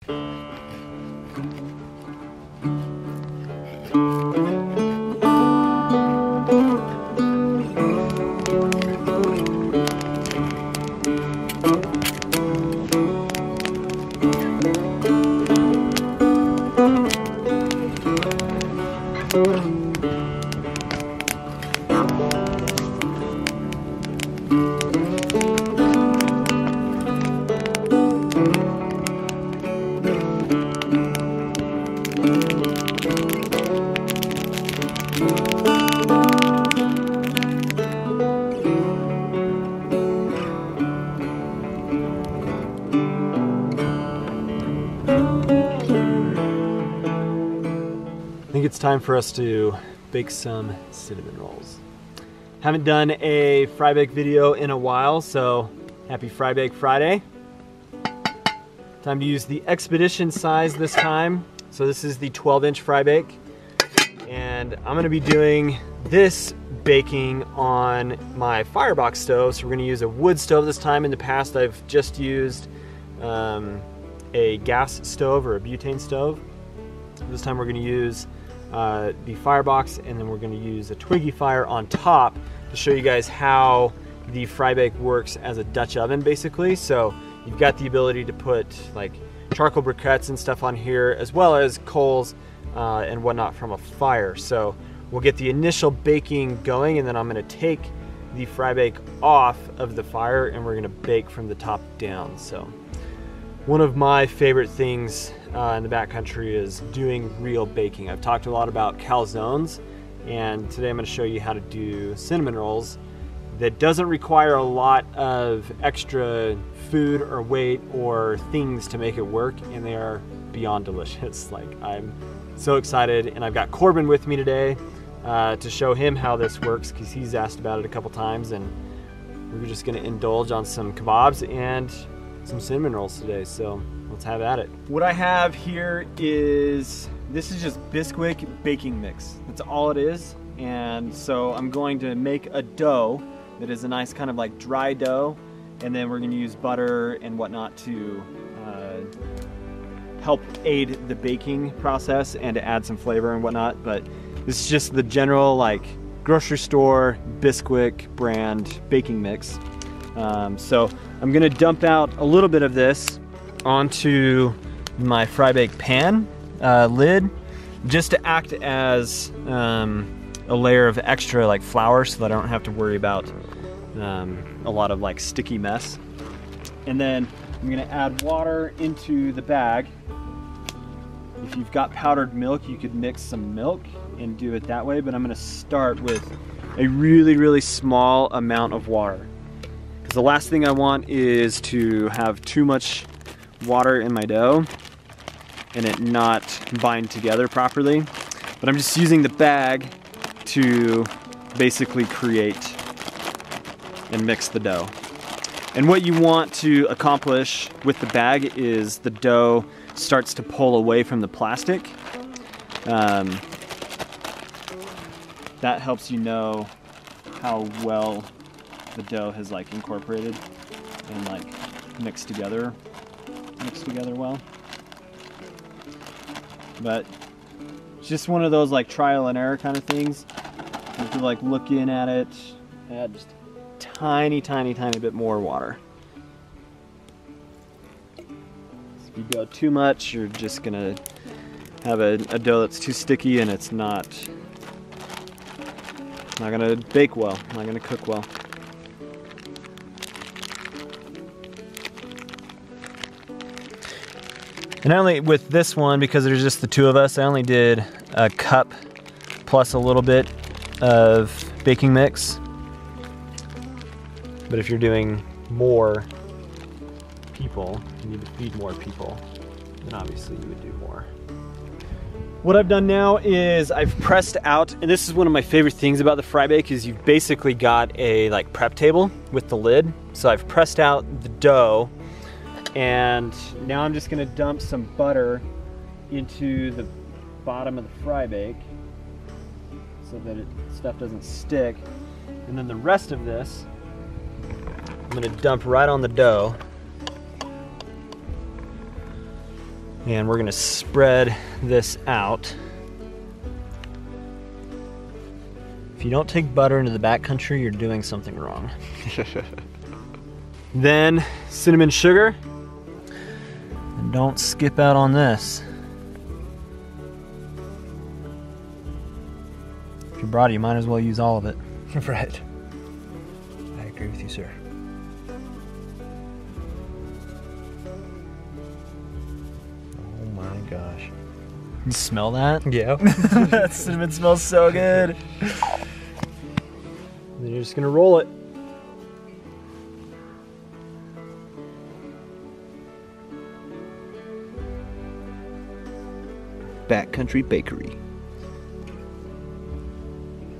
I think it's time for us to bake some cinnamon rolls. Haven't done a fry bake video in a while, so happy Fry Bake Friday. Time to use the Expedition size this time. So this is the 12-inch fry bake. And I'm gonna be doing this baking on my firebox stove. So we're gonna use a wood stove this time. In the past, I've just used a gas stove or a butane stove. This time we're gonna use the firebox, and then we're going to use a Twiggy fire on top to show you guys how the fry bake works as a Dutch oven, basically. So you've got the ability to put like charcoal briquettes and stuff on here, as well as coals and whatnot from a fire. So we'll get the initial baking going, and then I'm going to take the fry bake off of the fire and we're going to bake from the top down. So one of my favorite things in the backcountry is doing real baking. I've talked a lot about calzones, and today I'm going to show you how to do cinnamon rolls that doesn't require a lot of extra food or weight or things to make it work, and they are beyond delicious. Like, I'm so excited, and I've got Corbin with me today to show him how this works, because he's asked about it a couple times, and we're just going to indulge on some kebabs and some cinnamon rolls today, so let's have at it. What I have here is, this is just Bisquick baking mix. That's all it is. And so I'm going to make a dough that is a nice kind of like dry dough, and then we're going to use butter and whatnot to help aid the baking process and to add some flavor and whatnot. But this is just the general like grocery store Bisquick brand baking mix. So I'm gonna dump out a little bit of this onto my fry bake pan lid, just to act as a layer of extra like flour, so that I don't have to worry about a lot of like sticky mess. And then I'm gonna add water into the bag. If you've got powdered milk, you could mix some milk and do it that way, but I'm gonna start with a really small amount of water. The last thing I want is to have too much water in my dough and it not bind together properly. But I'm just using the bag to basically create and mix the dough. And what you want to accomplish with the bag is the dough starts to pull away from the plastic. That helps you know how well the dough has like incorporated and like mixed together well. But it's just one of those like trial and error kind of things. You have to like look in at it, add just tiny bit more water. If you go too much, you're just gonna have a dough that's too sticky, and it's not gonna bake well, not gonna cook well. And I only, with this one, because there's just the two of us, I only did a cup plus a little bit of baking mix. But if you're doing more people, you need to feed more people, then obviously you would do more. What I've done now is I've pressed out, and this is one of my favorite things about the fry bake, is you've basically got a like prep table with the lid. So I've pressed out the dough, and now I'm just gonna dump some butter into the bottom of the fry bake so that stuff doesn't stick. And then the rest of this, I'm gonna dump right on the dough. And we're gonna spread this out. If you don't take butter into the backcountry, you're doing something wrong. Then cinnamon sugar. And don't skip out on this. If you brought it, you might as well use all of it. Right. I agree with you, sir. Oh my gosh. You smell that? Yeah. That cinnamon smells so good. Then you're just gonna roll it. Backcountry Bakery.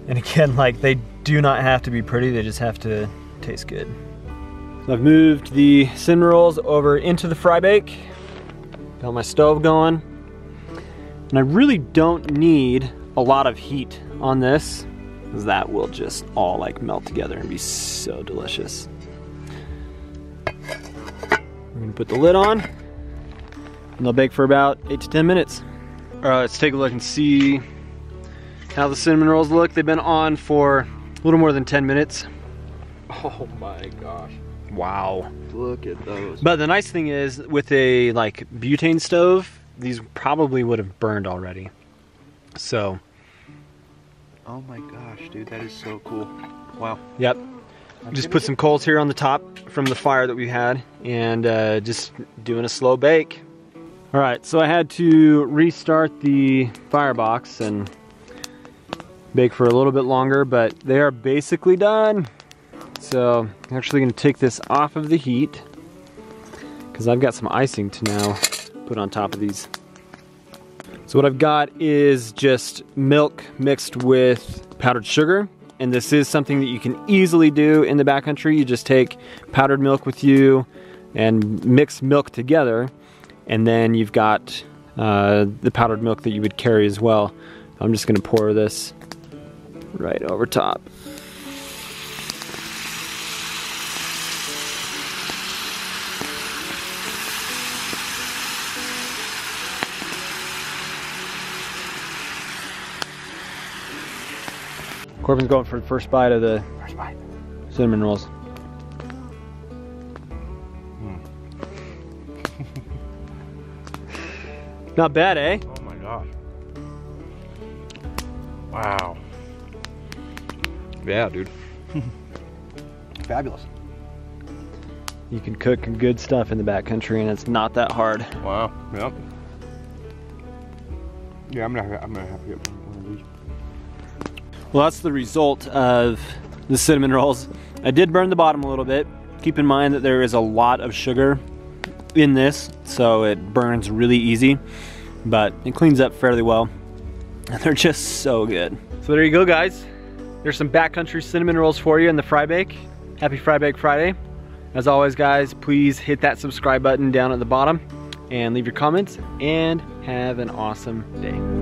And again, like, they do not have to be pretty, they just have to taste good. So I've moved the cinnamon rolls over into the fry bake. Got my stove going. And I really don't need a lot of heat on this, because that will just all like melt together and be so delicious. We're gonna put the lid on, and they'll bake for about 8 to 10 minutes. All right, let's take a look and see how the cinnamon rolls look. They've been on for a little more than 10 minutes. Oh my gosh. Wow. Look at those. But the nice thing is, with a like butane stove, these probably would have burned already. So. Oh my gosh, dude, that is so cool. Wow. Yep. Just put some coals here on the top from the fire that we had, and just doing a slow bake. All right, so I had to restart the firebox and bake for a little bit longer, but they are basically done. So I'm actually gonna take this off of the heat because I've got some icing to now put on top of these. So what I've got is just milk mixed with powdered sugar, and this is something that you can easily do in the backcountry. You just take powdered milk with you and mix milk together, and then you've got the powdered milk that you would carry as well. I'm just gonna pour this right over top. Corbin's going for the first bite of the cinnamon rolls. Not bad, eh? Oh my gosh. Wow. Yeah, dude. Fabulous. You can cook good stuff in the backcountry, and it's not that hard. Wow. Yep. Yeah, I'm gonna have to get one of these. Well, that's the result of the cinnamon rolls. I did burn the bottom a little bit. Keep in mind that there is a lot of sugar in this, so it burns really easy, but it cleans up fairly well. And they're just so good. So there you go, guys. There's some backcountry cinnamon rolls for you in the fry bake. Happy Fry Bake Friday. As always, guys, please hit that subscribe button down at the bottom and leave your comments, and have an awesome day.